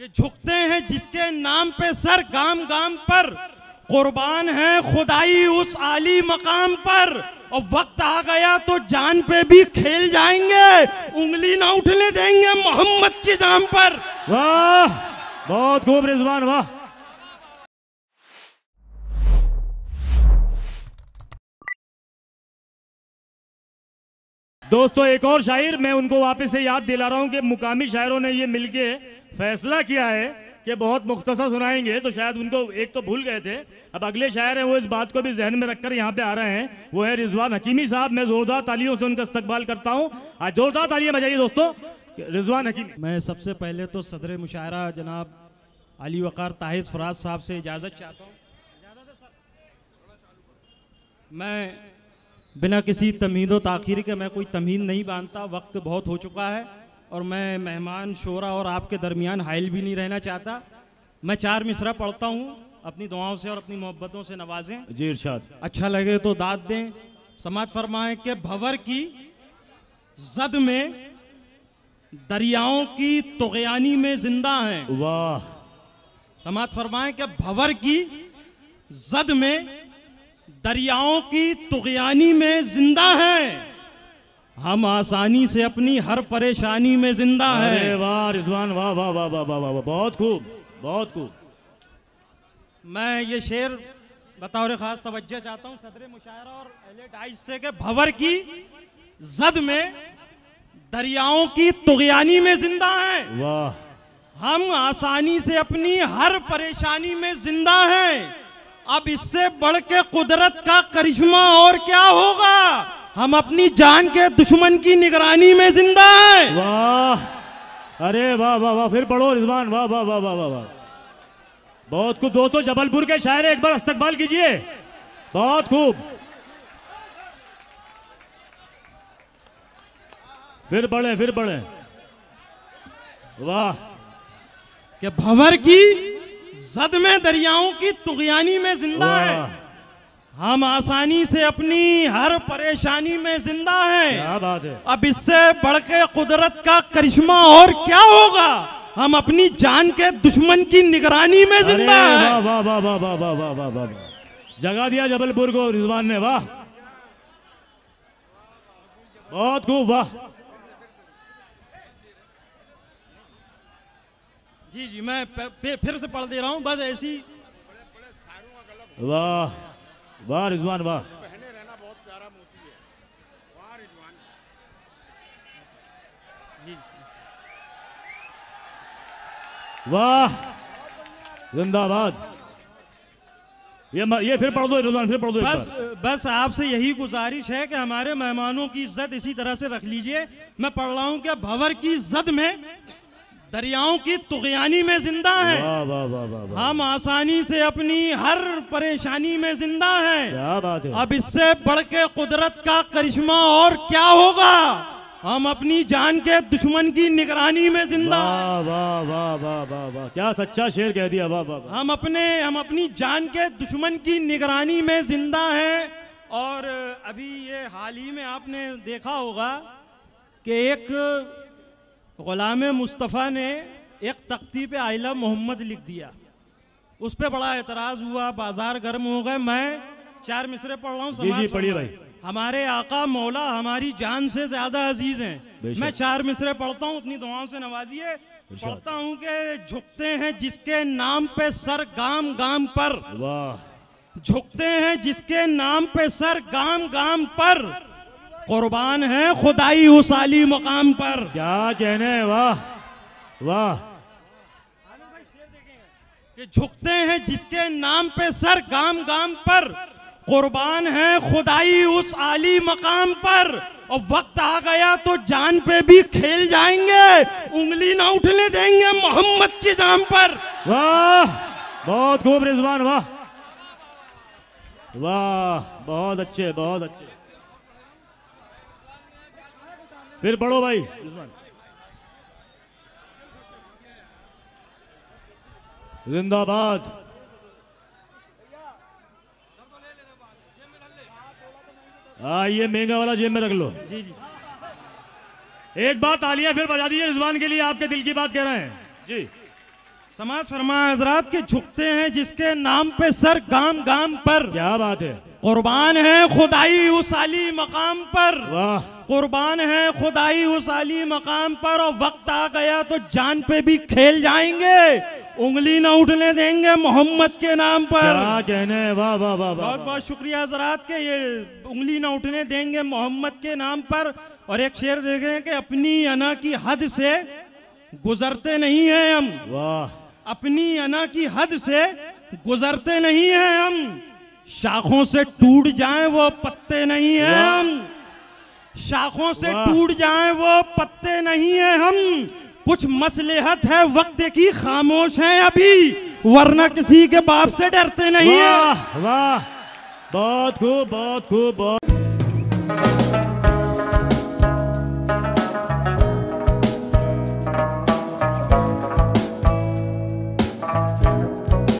कि झुकते हैं जिसके नाम पे सर गाम गाम पर, कुर्बान है खुदाई उस आली मकाम पर, और वक्त आ गया तो जान पे भी खेल जाएंगे, उंगली ना उठने देंगे मोहम्मद की जान पर। वाह, बहुत खूब रिजवान, वाह। दोस्तों एक और शायर, मैं उनको वापस से याद दिला रहा हूं कि मुकामी शायरों ने ये मिलके फैसला किया है कि बहुत मुख्तसर सुनाएंगे, तो शायद उनको एक तो भूल गए थे। अब अगले शायर हैं वो इस बात को भी जहन में रखकर यहाँ पे आ रहे हैं, वो है रिजवान हकीमी साहब। मैं जोरदार तालियों से उनका इस्तकबाल करता हूँ। आज जोरदार तालियां बजाइए दोस्तों रिजवान हकीमी। मैं सबसे पहले तो सदर मुशायरा जनाब अली वक़ार ताहिर फराज साहब से इजाज़त चाहता हूँ। मैं बिना किसी तमहीद व ताख़ीर के, मैं कोई तमहीद नहीं बांधता, वक्त बहुत हो चुका है और मैं मेहमान शोरा और आपके दरमियान हाइल भी नहीं रहना चाहता। मैं 4 मिसरा पढ़ता हूँ, अपनी दुआओं से और अपनी मोहब्बतों से नवाजें। जी इरशाद। अच्छा लगे तो दाद दें। समात फरमाएं कि भंवर की जद में दरियाओं की तुग़यानी में जिंदा हैं। वाह। समात फरमाएं कि भंवर की जद में दरियाओं की तुग़यानी में जिंदा हैं, हम आसानी से अपनी हर परेशानी में जिंदा हैं। अरे वाह रिजवान, वाह वाह वाह वाह वाह वाह, बहुत खूब, बहुत खूब। मैं ये शेर बतौर खास तवज्जो चाहता हूँ सदर मुशायरा और अहले डाइस से कि भंवर की जद में दरियाओं की तुग़यानी में जिंदा हैं, वाह। हम आसानी से अपनी हर परेशानी में जिंदा हैं। अब इससे बढ़ के कुदरत का करिश्मा और क्या होगा, हम अपनी जान के दुश्मन की निगरानी में जिंदा हैं। वाह, अरे वाह वाह वाह, फिर पढ़ो रिजवान, वाह वाह वाह वाह वाह वाह, बहुत खूब। दोस्तों जबलपुर के शायर एक बार इस्तकबाल कीजिए, बहुत खूब। फिर बढ़े, फिर बढ़े, वाह। कि भंवर की जद में दरियाओं की तुग़यानी में जिंदा है, हम आसानी से अपनी हर परेशानी में जिंदा हैं। क्या बात है। अब इससे बढ़ के कुदरत का करिश्मा और क्या होगा, हम अपनी जान के दुश्मन की निगरानी में जिंदा हैं। वाह वाह वाह वाह वाह वाह वाह वाह वाह, जगा दिया जबलपुर को रिजवान ने, वाह, बहुत खूब, वाह। जी जी, मैं फिर से पढ़ दे रहा हूँ, बस ऐसी। वाह वाह रिजवान, वाह। पहने रहना बहुत प्यारा मोती है, वाह रिजवान। वाह, जिंदाबाद। ये फिर पढ़ दो रिजवान, फिर पढ़ दो। बस आपसे यही गुजारिश है कि हमारे मेहमानों की इज्जत इसी तरह से रख लीजिए। मैं पढ़ रहा हूँ कि भंवर की जद में दरियाओं की तुग़यानी में जिंदा है, वाह वाह वाह वाह वाह, हम आसानी से अपनी हर परेशानी में जिंदा हैं। क्या बात है। अब इससे बढ़ के कुदरत का करिश्मा और क्या होगा, हम अपनी जान के दुश्मन की निगरानी में जिंदा वाह वाह वाह वाह वाह वाह, क्या सच्चा शेर कह दिया, वाह वाह वाह। हम अपनी जान के दुश्मन की निगरानी में जिंदा हैं। और अभी ये हाल ही में आपने देखा होगा कि एक गुलाम मुस्तफ़ा ने एक तख्ती पे आई लव मोहम्मद लिख दिया, उस पे बड़ा एतराज हुआ, बाजार गर्म हो गए। मैं 4 मिसरे पढ़ रहा हूँ। जी जी पढ़िए भाई। हमारे आका मौला हमारी जान से ज्यादा अजीज हैं। मैं 4 मिसरे पढ़ता हूँ, अपनी दुआओं से नवाजिए। पढ़ता हूँ कि झुकते हैं जिसके नाम पे सर गाम गाम पर, वाह। झुकते हैं जिसके नाम पे सर गाम गाम पर, कुर्बान है खुदाई उस आली मकाम पर। क्या कहने, वाह वाह। कि झुकते हैं जिसके नाम पे सर गाम गाम पर, कुर्बान है खुदाई उस आली मकाम पर, और वक्त आ गया तो जान पे भी खेल जाएंगे, उंगली ना उठने देंगे मोहम्मद की जान पर। वाह, बहुत खूब रिजवान, वाह वाह, बहुत अच्छे, बहुत अच्छे। फिर पढ़ो भाई रिजवान। जिंदाबाद। हाँ, ये महंगा वाला जेब में रख लो। जी जी। एक बात तालियां फिर बजा दीजिए रिजवान के लिए, आपके दिल की बात कह रहे हैं जी। समाज फरमा हजरात के झुकते हैं जिसके नाम पे सर गाम गाम पर। क्या बात है, कुर्बान है खुदाई उस आली मकाम पर। वाह, कुर्बान है खुदाई उस आली मकाम पर, और वक्त आ गया तो जान पे भी खेल जाएंगे, उंगली ना उठने देंगे मोहम्मद के नाम पर। क्या कहने, वाह वाह वाह, बहुत बहुत शुक्रिया हजरात के, ये उंगली ना उठने देंगे मोहम्मद के नाम पर। और एक शेर देखें कि अपनी अना की हद से गुजरते नहीं हैं हम, वाह, अपनी अना की हद से गुजरते नहीं हैं हम, शाखों से टूट जाएं वो पत्ते नहीं हैं हम, शाखों से टूट जाएं वो पत्ते नहीं हैं हम, कुछ मसलहत है वक्त की खामोश हैं अभी, वरना किसी के बाप से डरते नहीं हैं। वाह वाह, बहुत खूब बहुत खूब बहुत